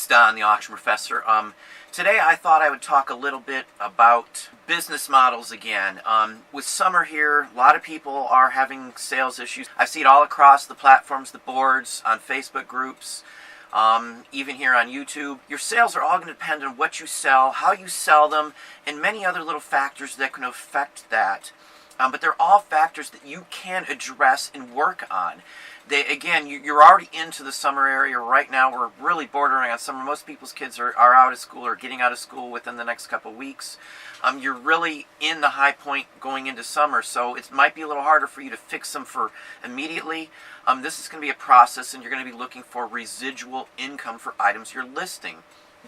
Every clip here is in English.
It's Don, the Auction Professor. Today I thought I would talk a little bit about business models again. With summer here, a lot of people are having sales issues. I see it all across the platforms, the boards, on Facebook groups, even here on YouTube. Your sales are all going to depend on what you sell, how you sell them, and many other little factors that can affect that. But they're all factors that you can address and work on. Again, you're already into the summer area right now. We're really bordering on summer. Most people's kids are out of school or getting out of school within the next couple of weeks. You're really in the high point going into summer, so it might be a little harder for you to fix them for immediately. This is going to be a process, and you're going to be looking for residual income for items you're listing.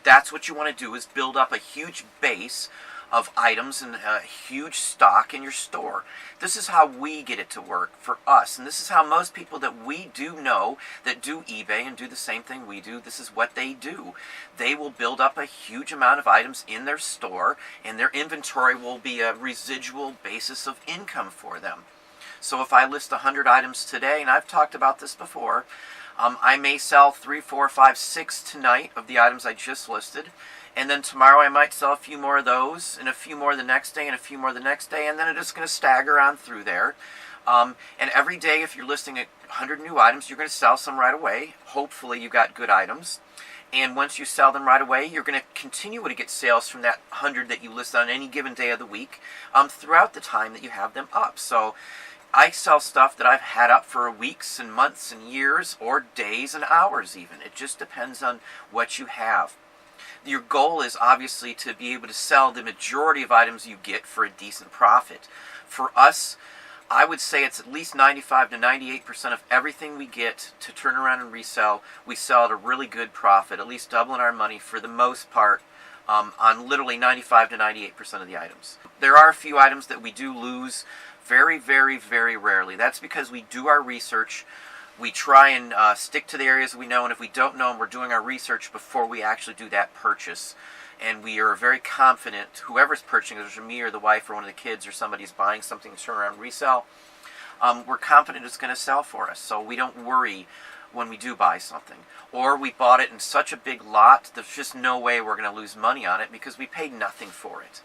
That's what you want to do, is build up a huge base of items and a huge stock in your store. This is how we get it to work for us, and this is how most people that we do know that do eBay and do the same thing we do, this is what they do. They will build up a huge amount of items in their store, and their inventory will be a residual basis of income for them. So if I list 100 items today, and I've talked about this before, I may sell 3, 4, 5, 6 tonight of the items I just listed. And then tomorrow I might sell a few more of those, and a few more the next day, and a few more the next day, and then it's just going to stagger on through there. And every day, if you're listing 100 new items, you're going to sell some right away. Hopefully you got good items. And once you sell them right away, you're going to continue to get sales from that 100 that you list on any given day of the week throughout the time that you have them up. So I sell stuff that I've had up for weeks and months and years, or days and hours even. It just depends on what you have. Your goal is obviously to be able to sell the majority of items you get for a decent profit. For us, I would say it's at least 95 to 98% of everything we get to turn around and resell, we sell at a really good profit, at least doubling our money for the most part on literally 95 to 98% of the items. There are a few items that we do lose very, very, very rarely. That's because we do our research. We try and stick to the areas we know, and if we don't know them, we're doing our research before we actually do that purchase. And we are very confident, whoever's purchasing, whether it's me or the wife or one of the kids or somebody's buying something to turn around and resell, we're confident it's going to sell for us. So we don't worry when we do buy something. Or we bought it in such a big lot, there's just no way we're going to lose money on it because we paid nothing for it.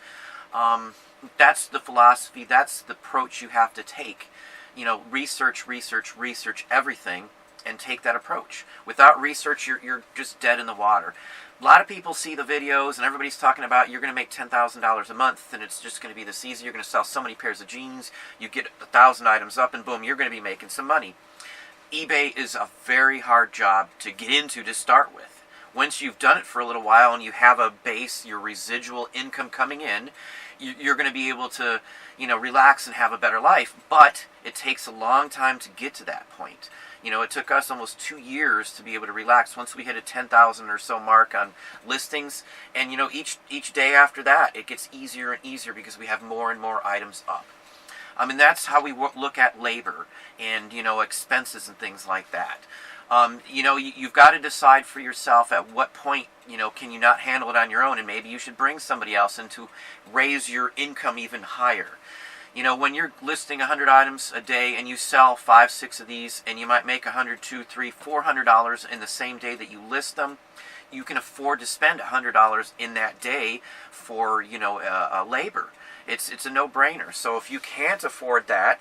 That's the philosophy, that's the approach you have to take. You know, research everything and take that approach. Without research, you're just dead in the water. A lot of people see the videos and everybody's talking about you're going to make $10,000 a month and it's just going to be this easy. You're going to sell so many pairs of jeans, you get 1,000 items up and boom, you're going to be making some money. eBay is a very hard job to get into to start with. Once you've done it for a little while and you have a base, your residual income coming in, you're going to be able to, relax and have a better life. But it takes a long time to get to that point. It took us almost 2 years to be able to relax once we hit a 10,000 or so mark on listings. And, each day after that, it gets easier and easier because we have more and more items up. And that's how we look at labor and, expenses and things like that. You've got to decide for yourself at what point, can you not handle it on your own, and maybe you should bring somebody else in to raise your income even higher. When you're listing 100 items a day and you sell 5, 6 of these, and you might make $100, $200, $300, $400 in the same day that you list them, you can afford to spend $100 in that day for, labor. It's a no-brainer. So if you can't afford that,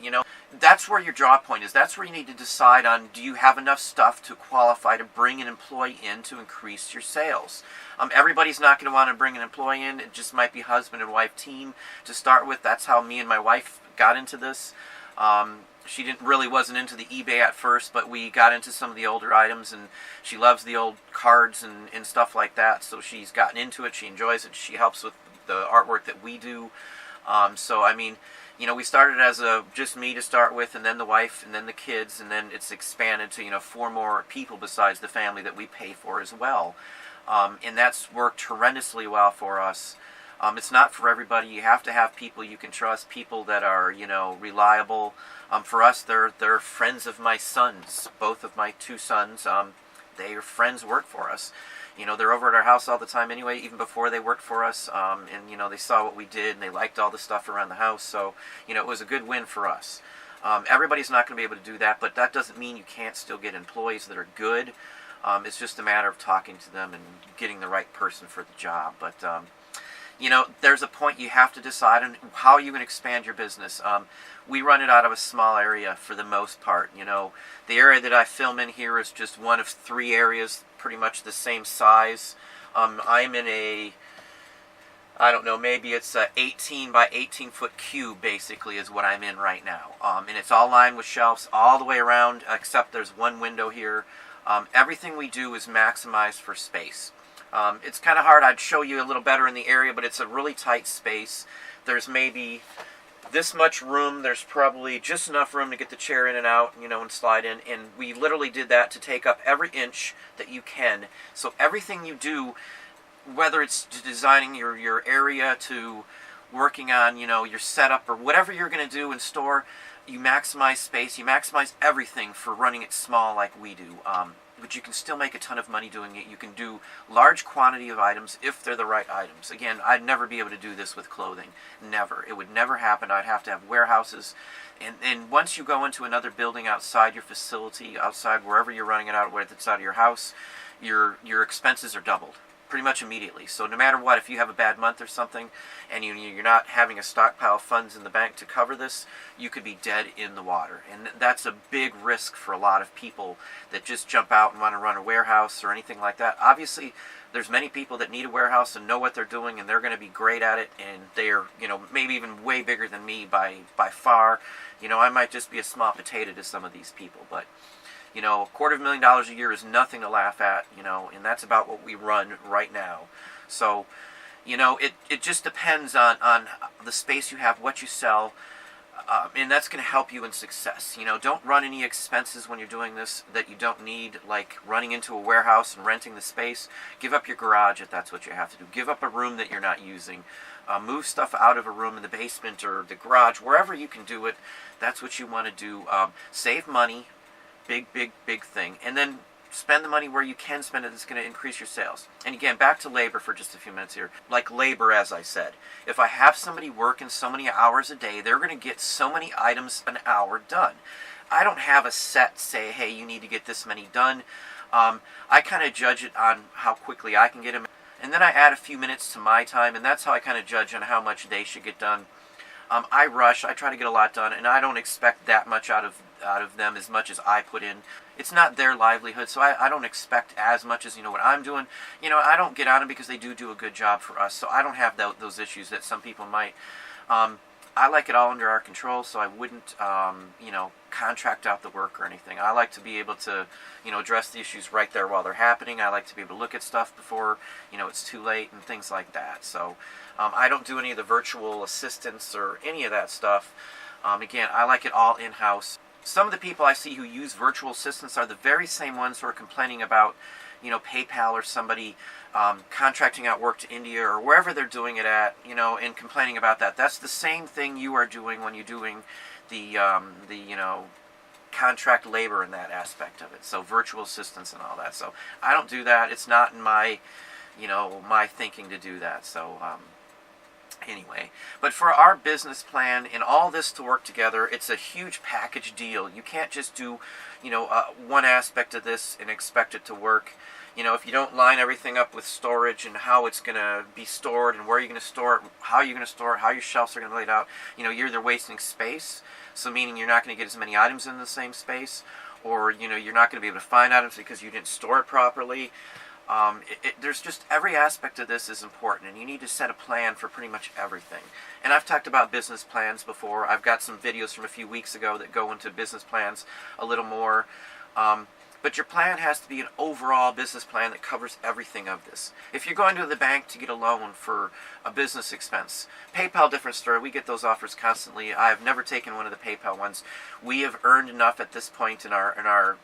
that's where your draw point is. That's where you need to decide on, do you have enough stuff to qualify to bring an employee in to increase your sales? Everybody's not going to want to bring an employee in. It just might be husband and wife team to start with. That's how me and my wife got into this. She wasn't into the eBay at first, but we got into some of the older items, and she loves the old cards and stuff like that. So she's gotten into it. She enjoys it. She helps with the artwork that we do. We started as just me to start with, and then the wife, and then the kids, and then it's expanded to, 4 more people besides the family that we pay for as well. And that's worked tremendously well for us. It's not for everybody. You have to have people you can trust, people that are, reliable. For us, they're friends of my sons, both of my 2 sons. Their friends work for us. They're over at our house all the time anyway, even before they worked for us. And, they saw what we did, and they liked all the stuff around the house. So, it was a good win for us. Everybody's not going to be able to do that, but that doesn't mean you can't still get employees that are good. It's just a matter of talking to them and getting the right person for the job. But you know, there's a point you have to decide on how you can expand your business. We run it out of a small area for the most part. You know, the area that I film in here is just one of 3 areas, pretty much the same size. I'm in a, I don't know, maybe it's a 18 by 18 foot cube, basically, is what I'm in right now. And it's all lined with shelves all the way around, except there's one window here. Everything we do is maximized for space. It's kind of hard. I'd show you a little better in the area, but it's a really tight space. There's maybe this much room. There's probably just enough room to get the chair in and out, you know, and slide in. And we literally did that to take up every inch that you can. So everything you do, whether it's designing your area to working on, you know, your setup or whatever you're going to do in store, you maximize space. You maximize everything for running it small like we do. But you can still make a ton of money doing it. You can do large quantity of items if they're the right items. Again, I'd never be able to do this with clothing. Never. It would never happen. I'd have to have warehouses. And once you go into another building outside your facility, outside wherever you're running it out, whether it's out of your house, your expenses are doubled pretty much immediately. So no matter what, if you have a bad month or something and you're not having a stockpile of funds in the bank to cover this, you could be dead in the water. And that's a big risk for a lot of people that just jump out and want to run a warehouse or anything like that. Obviously, there's many people that need a warehouse and know what they're doing, and they're going to be great at it, and they're, you know, maybe even way bigger than me by far. You know, I might just be a small potato to some of these people, but you know, $250,000 a year is nothing to laugh at, you know, and that's about what we run right now. So, you know, it just depends on the space you have, what you sell, and that's going to help you in success. You know, don't run any expenses when you're doing this that you don't need, like running into a warehouse and renting the space. Give up your garage if that's what you have to do. Give up a room that you're not using. Move stuff out of a room in the basement or the garage, wherever you can do it. That's what you want to do. Save money. Big thing. And then spend the money where you can spend it that's going to increase your sales. And again, back to labor for just a few minutes here. Like labor, as I said, if I have somebody working so many hours a day, they're going to get so many items an hour done. I don't have a set say, hey, you need to get this many done. I kind of judge it on how quickly I can get them. And then I add a few minutes to my time, and that's how I kind of judge on how much they should get done. I rush. I try to get a lot done, and I don't expect that much out of them as much as I put in. It's not their livelihood, so I don't expect as much as, you know, what I'm doing. You know, I don't get on them because they do a good job for us, so I don't have those issues that some people might. I like it all under our control, so I wouldn't, you know, contract out the work or anything. I like to be able to, you know, address the issues right there while they're happening. I like to be able to look at stuff before, you know, it's too late and things like that. So I don't do any of the virtual assistants or any of that stuff. Again, I like it all in-house. Some of the people I see who use virtual assistants are the very same ones who are complaining about, you know, PayPal or somebody contracting out work to India or wherever they're doing it at, you know, and complaining about that. That's the same thing you are doing when you're doing the you know, contract labor in that aspect of it. So virtual assistants and all that. So I don't do that. It's not in my, you know, my thinking to do that. So anyway, but for our business plan and all this to work together, it's a huge package deal. You can't just do, you know, one aspect of this and expect it to work. You know, if you don't line everything up with storage and how it's going to be stored and where you're going to store it, how you're going to store it, how your shelves are going to be laid out, you know, you're either wasting space, so meaning you're not going to get as many items in the same space, or, you know, you're not going to be able to find items because you didn't store it properly. There's just every aspect of this is important, and you need to set a plan for pretty much everything. And I've talked about business plans before. I've got some videos from a few weeks ago that go into business plans a little more. But your plan has to be an overall business plan that covers everything of this. If you're going to the bank to get a loan for a business expense, PayPal, different story. We get those offers constantly. I've never taken one of the PayPal ones. We have earned enough at this point in our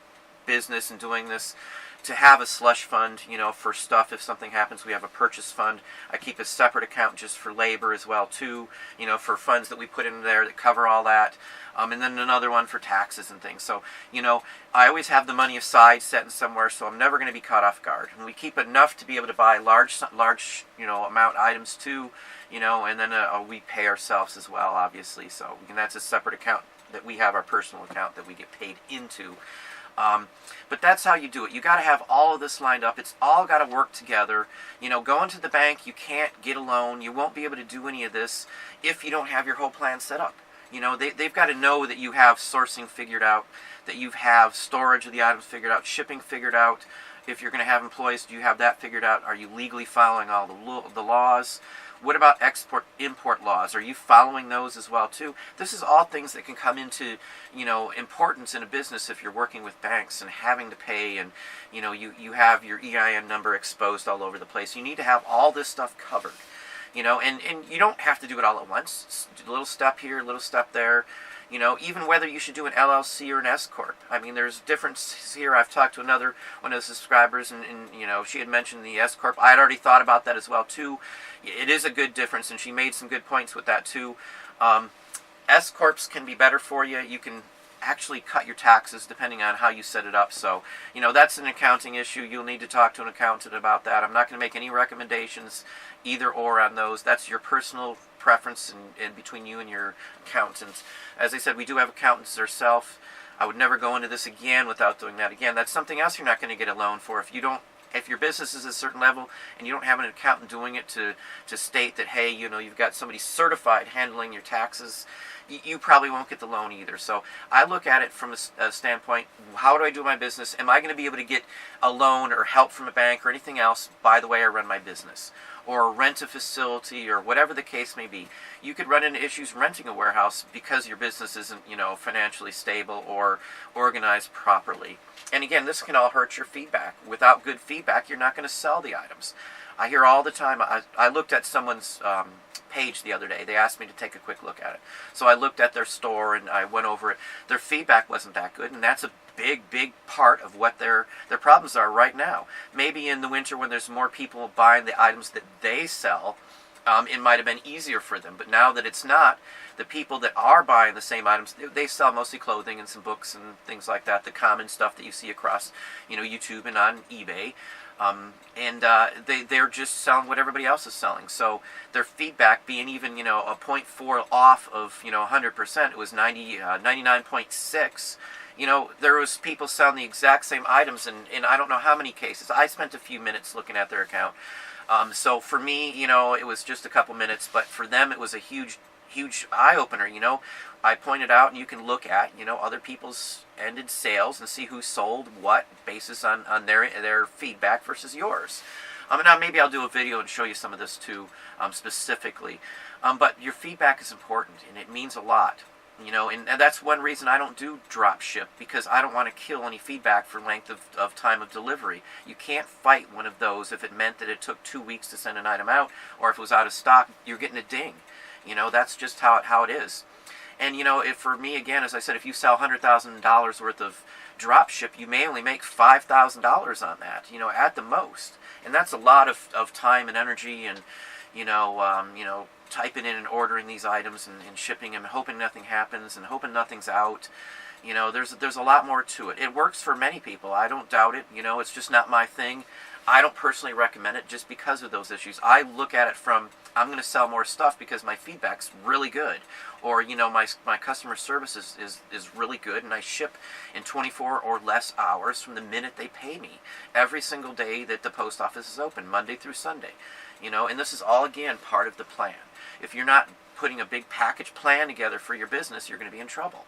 business and doing this to have a slush fund, you know, for stuff. If something happens, we have a purchase fund. I keep a separate account just for labor as well, too, you know, for funds that we put in there that cover all that. And then another one for taxes and things. So, you know, I always have the money aside set in somewhere, so I'm never going to be caught off guard. And we keep enough to be able to buy large, you know, amount items too, you know, and then we pay ourselves as well, obviously. So, and that's a separate account that we have, our personal account that we get paid into. But that's how you do it. You got to have all of this lined up. It's all got to work together. Going to the bank, you can't get a loan. You won't be able to do any of this if you don't have your whole plan set up. They've got to know that you have sourcing figured out, that you have storage of the items figured out, shipping figured out. If you're going to have employees, do you have that figured out? Are you legally following all the laws? What about export-import laws? Are you following those as well too? This is all things that can come into, importance in a business if you're working with banks and having to pay, and you have your EIN number exposed all over the place. You need to have all this stuff covered. And you don't have to do it all at once. A little step here, a little step there. Even whether you should do an LLC or an S corp. I mean, there's differences here. I've talked to one of the subscribers, and she had mentioned the S corp. I had already thought about that as well too. It is a good difference, and she made some good points with that too. S corps can be better for you. You can actually cut your taxes depending on how you set it up. So, that's an accounting issue. You'll need to talk to an accountant about that. I'm not going to make any recommendations either or on those. That's your personal preference in between you and your accountant. As I said, we do have accountants ourselves. I would never go into this again without doing that again. That's something else you're not going to get a loan for. If your business is at a certain level and you don't have an accountant doing it to state that, hey, you've got somebody certified handling your taxes, you probably won't get the loan either. So I look at it from a standpoint, how do I do my business? Am I going to be able to get a loan or help from a bank or anything else by the way I run my business? Or rent a facility, or whatever the case may be. You could run into issues renting a warehouse because your business isn't, financially stable or organized properly. And again, this can all hurt your feedback. Without good feedback, you're not going to sell the items. I hear all the time, I looked at someone's page the other day. They asked me to take a quick look at it. So I looked at their store and I went over it. Their feedback wasn't that good, and that's a big part of what their problems are right now. Maybe in the winter when there's more people buying the items that they sell, it might have been easier for them. But now that it's not, the people that are buying the same items, they sell mostly clothing and some books and things like that, the common stuff that you see across YouTube and on eBay. They're just selling what everybody else is selling. So their feedback being even, a 0.4 off of, 100%, it was 99.6. There was people selling the exact same items in I don't know how many cases. I spent a few minutes looking at their account. So for me, it was just a couple minutes, but for them it was a huge eye-opener. I pointed out, and you can look at, other people's ended sales and see who sold what basis on their feedback versus yours. Now maybe I'll do a video and show you some of this too, specifically. But your feedback is important, and it means a lot. And that's one reason I don't do drop ship, because I don't want to kill any feedback for length of time of delivery. You can't fight one of those if it meant that it took 2 weeks to send an item out, or if it was out of stock, you're getting a ding. That's just how it is. And for me, again, as I said, if you sell $100,000 worth of drop ship, you may only make $5,000 on that, at the most. And that's a lot of time and energy, and typing in and ordering these items and shipping them, hoping nothing happens and hoping nothing's out. There's a lot more to it. It works for many people. I don't doubt it. It's just not my thing. I don't personally recommend it just because of those issues. I look at it from, I'm going to sell more stuff because my feedback's really good. Or, my customer service is really good, and I ship in 24 or less hours from the minute they pay me. Every single day that the post office is open, Monday through Sunday. And this is all, again, part of the plan. If you're not putting a big package plan together for your business, you're going to be in trouble.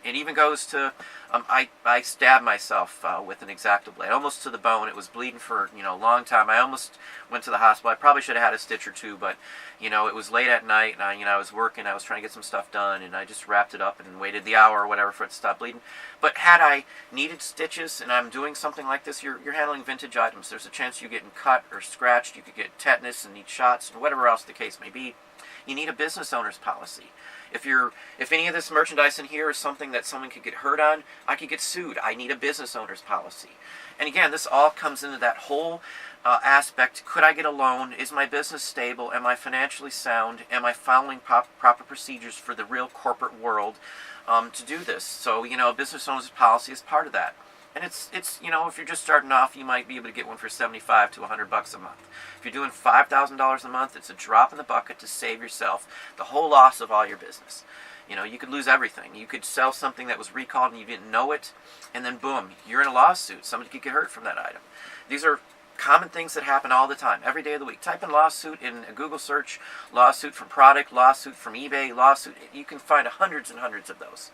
It even goes to, I stabbed myself with an X-Acto blade, almost to the bone. It was bleeding for, a long time. I almost went to the hospital. I probably should have had a stitch or two, but, it was late at night, and I was working. I was trying to get some stuff done, and I just wrapped it up and waited the hour or whatever for it to stop bleeding. But had I needed stitches, and I'm doing something like this, you're handling vintage items. There's a chance you're getting cut or scratched. You could get tetanus and need shots, and whatever else the case may be. You need a business owner's policy. If any of this merchandise in here is something that someone could get hurt on, I could get sued. I need a business owner's policy. And again, this all comes into that whole aspect. Could I get a loan? Is my business stable? Am I financially sound? Am I following proper procedures for the real corporate world to do this? So, a business owner's policy is part of that. And it's if you're just starting off, you might be able to get one for $75 to $100 a month. If you're doing $5,000 a month, it's a drop in the bucket to save yourself the whole loss of all your business. You know, you could lose everything. You could sell something that was recalled and you didn't know it, and then boom, you're in a lawsuit. Somebody could get hurt from that item. These are common things that happen all the time, every day of the week. Type in lawsuit in a Google search, lawsuit from product, lawsuit from eBay, lawsuit. You can find hundreds and hundreds of those.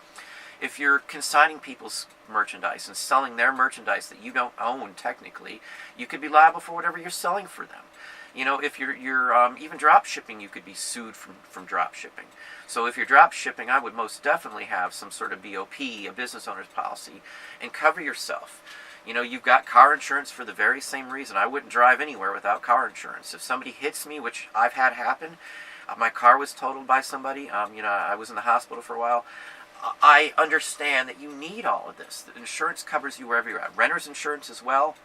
If you're consigning people's merchandise and selling their merchandise that you don't own technically, you could be liable for whatever you're selling for them. You know, if you're even drop shipping, you could be sued from drop shipping. So if you're drop shipping, I would most definitely have some sort of BOP, a business owner's policy, and cover yourself. You know, you've got car insurance for the very same reason. I wouldn't drive anywhere without car insurance. If somebody hits me, which I've had happen, my car was totaled by somebody. You know, I was in the hospital for a while. I understand that you need all of this. The insurance covers you wherever you're at. Renter's insurance as well.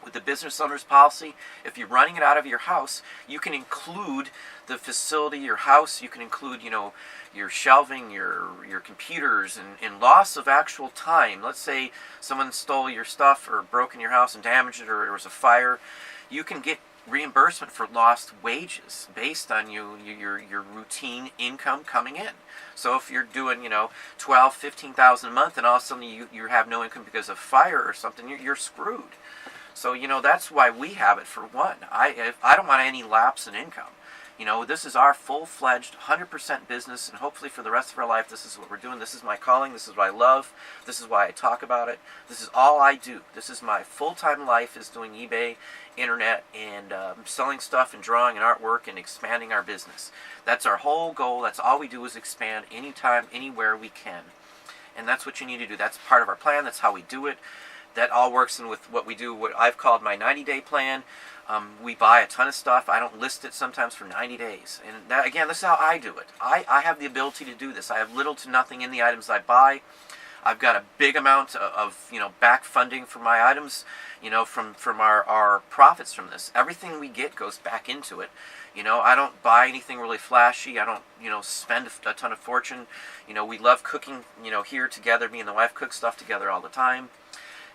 With the business owner's policy, if you're running it out of your house, you can include the facility, your house. You can include, you know, your shelving, your computers, and loss of actual time. Let's say someone stole your stuff or broke in your house and damaged it, or there was a fire. You can get reimbursement for lost wages based on your routine income coming in. So if you're doing, you know, $12,000-15,000 a month, and all of a sudden you have no income because of fire or something, you're screwed. So, you know, that's why we have it for one. I don't want any lapse in income. You know, this is our full-fledged 100% business, and hopefully for the rest of our life, this is what we're doing. This is my calling. This is what I love. This is why I talk about it. This is all I do. This is my full-time life, is doing eBay, internet, and selling stuff and drawing and artwork and expanding our business. That's our whole goal. That's all we do, is expand anytime, anywhere we can. And that's what you need to do. That's part of our plan. That's how we do it. That all works in with what we do, what I've called my 90-day plan. We buy a ton of stuff. I don't list it sometimes for 90 days. And that, again, this is how I do it. I have the ability to do this. I have little to nothing in the items I buy. I've got a big amount of you know, back funding for my items, you know, from our profits from this. Everything we get goes back into it. You know, I don't buy anything really flashy. I don't, you know, spend a ton of fortune. You know, we love cooking, you know, here together. Me and the wife cook stuff together all the time.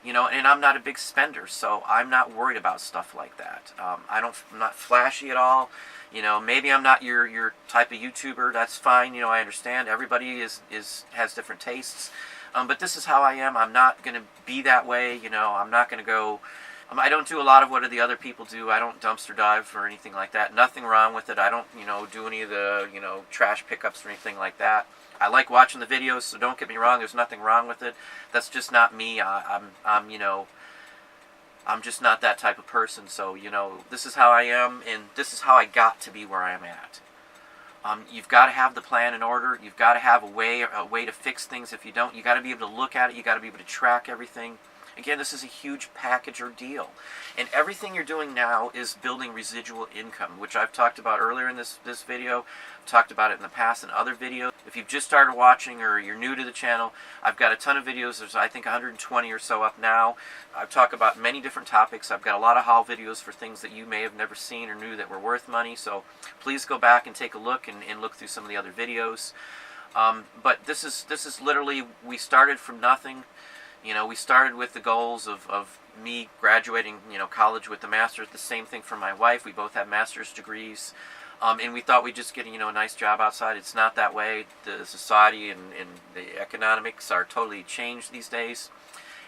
You know, and I'm not a big spender, so I'm not worried about stuff like that. I'm not flashy at all. You know, maybe I'm not your type of YouTuber. That's fine. You know, I understand. Everybody has different tastes. But this is how I am. I'm not going to be that way. You know, I'm not going to go. I don't do a lot of what the other people do. I don't dumpster dive or anything like that. Nothing wrong with it. I don't, you know, do any of the, you know, trash pickups or anything like that. I like watching the videos, so don't get me wrong. There's nothing wrong with it. That's just not me. I'm you know, I'm just not that type of person. So, you know, this is how I am, and this is how I got to be where I am at. You've got to have the plan in order. You've got to have a way to fix things. If you don't, you got to be able to look at it. You got to be able to track everything. Again, this is a huge package or deal. And everything you're doing now is building residual income, which I've talked about earlier in this video. I've talked about it in the past in other videos. If you've just started watching or you're new to the channel, I've got a ton of videos. There's, I think, 120 or so up now. I've talked about many different topics. I've got a lot of haul videos for things that you may have never seen or knew that were worth money. So please go back and take a look and look through some of the other videos. But this is literally, we started from nothing. You know, we started with the goals of me graduating, you know, college with a master's. The same thing for my wife. We both have master's degrees. And we thought we'd just get, you know, a nice job outside. It's not that way. The society and the economics are totally changed these days.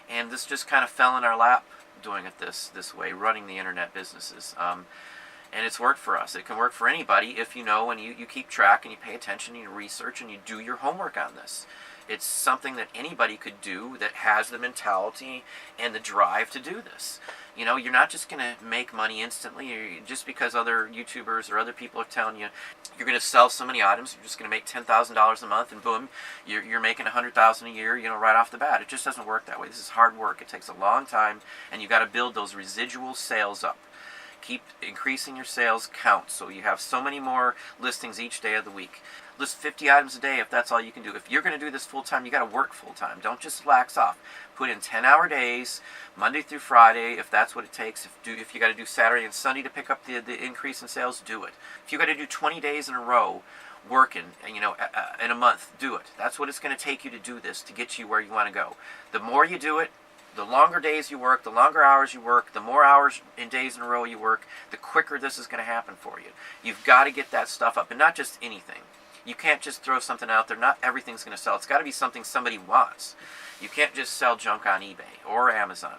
And this just kind of fell in our lap doing it this way, running the internet businesses. And it's worked for us. It can work for anybody if you know and you keep track and you pay attention and you research and you do your homework on this. It's something that anybody could do that has the mentality and the drive to do this. You know, you're not just going to make money instantly just because other YouTubers or other people are telling you you're going to sell so many items, you're just going to make $10,000 a month, and boom, you're making $100,000 a year, you know, right off the bat. It just doesn't work that way. This is hard work. It takes a long time, and you got to build those residual sales up. Keep increasing your sales count so you have so many more listings each day of the week. List 50 items a day if that's all you can do. If you're going to do this full-time, you got to work full-time. Don't just lax off. Put in 10-hour days, Monday through Friday, if that's what it takes. If you got to do Saturday and Sunday to pick up the increase in sales, do it. If you got to do 20 days in a row working, you know, in a month, do it. That's what it's going to take you to do this, to get you where you want to go. The more you do it, the longer days you work, the longer hours you work, the more hours and days in a row you work, the quicker this is going to happen for you. You've got to get that stuff up, and not just anything. You can't just throw something out there. Not everything's going to sell. It's got to be something somebody wants. You can't just sell junk on eBay or Amazon.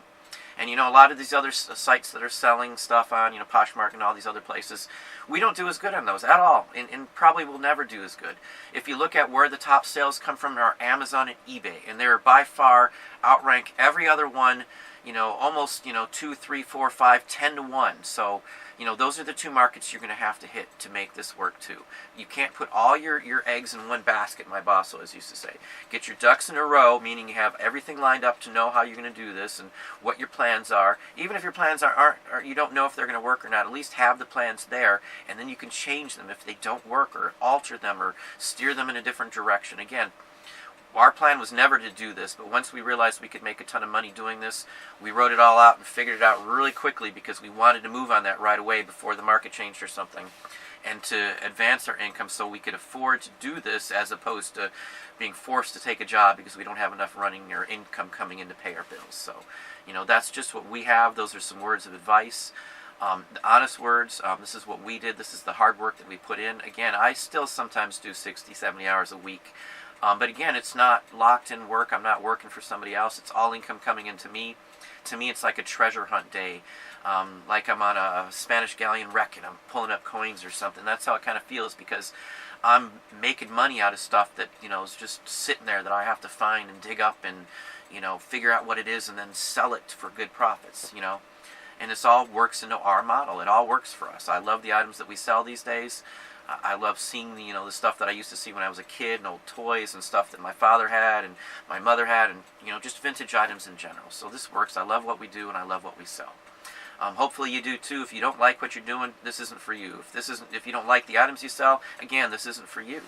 And a lot of these other sites that are selling stuff on, Poshmark and all these other places, we don't do as good on those at all, and probably will never do as good. If you look at where the top sales come from, are Amazon and eBay, and they're by far outrank every other one, almost, 2, 3, 4, 5, 10 to 1. So, those are the two markets you're going to have to hit to make this work too. You can't put all your eggs in one basket, my boss always used to say. Get your ducks in a row, meaning you have everything lined up to know how you're going to do this and what your plans are. Even if your plans aren't you don't know if they're going to work or not, at least have the plans there, and then you can change them if they don't work, or alter them, or steer them in a different direction. Again, our plan was never to do this, but once we realized we could make a ton of money doing this, we wrote it all out and figured it out really quickly, because we wanted to move on that right away before the market changed or something, and to advance our income so we could afford to do this, as opposed to being forced to take a job because we don't have enough running or income coming in to pay our bills. So, that's just what we have. Those are some words of advice. The honest words. This is what we did. This is the hard work that we put in. Again, I still sometimes do 60, 70 hours a week. But again, it's not locked in work. I'm not working for somebody else. It's all income coming into me. To me, it's like a treasure hunt day. Like I'm on a Spanish galleon wreck and I'm pulling up coins or something. That's how it kind of feels, because I'm making money out of stuff that, is just sitting there that I have to find and dig up and, figure out what it is and then sell it for good profits, And this all works into our model. It all works for us. I love the items that we sell these days. I love seeing the stuff that I used to see when I was a kid, and old toys and stuff that my father had and my mother had, and just vintage items in general. So this works. I love what we do, and I love what we sell. Hopefully you do too. If you don't like what you're doing, this isn't for you. If you don't like the items you sell, again, this isn't for you.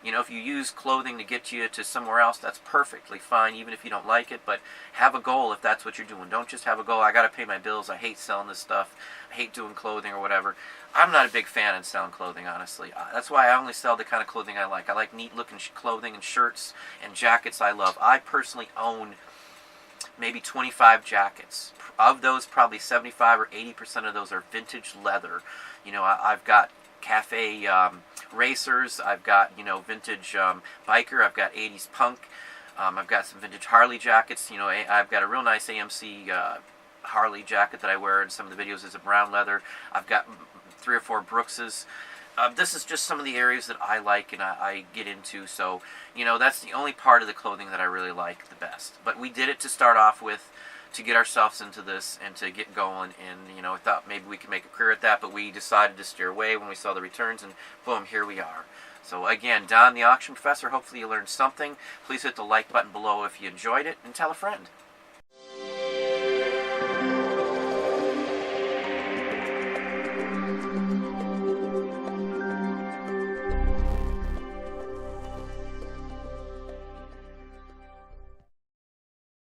If you use clothing to get you to somewhere else, that's perfectly fine, even if you don't like it. But have a goal if that's what you're doing. Don't just have a goal, I got to pay my bills, I hate selling this stuff, I hate doing clothing or whatever. I'm not a big fan of selling clothing, honestly. That's why I only sell the kind of clothing I like. I like neat-looking clothing and shirts and jackets I love. I personally own maybe 25 jackets. Of those, probably 75 or 80% of those are vintage leather. I've got cafe racers, I've got vintage biker, I've got 80s punk, I've got some vintage Harley jackets. I've got a real nice AMC Harley jacket that I wear in some of the videos. It's a brown leather. I've got 3 or 4 Brookses. This is just some of the areas that I like and I get into. So that's the only part of the clothing that I really like the best. But we did it to start off with, to get ourselves into this and to get going, and I thought maybe we could make a career at that, but we decided to steer away when we saw the returns, and boom, here we are. So again, Don the Auction Professor, hopefully you learned something. Please hit the like button below if you enjoyed it, and tell a friend.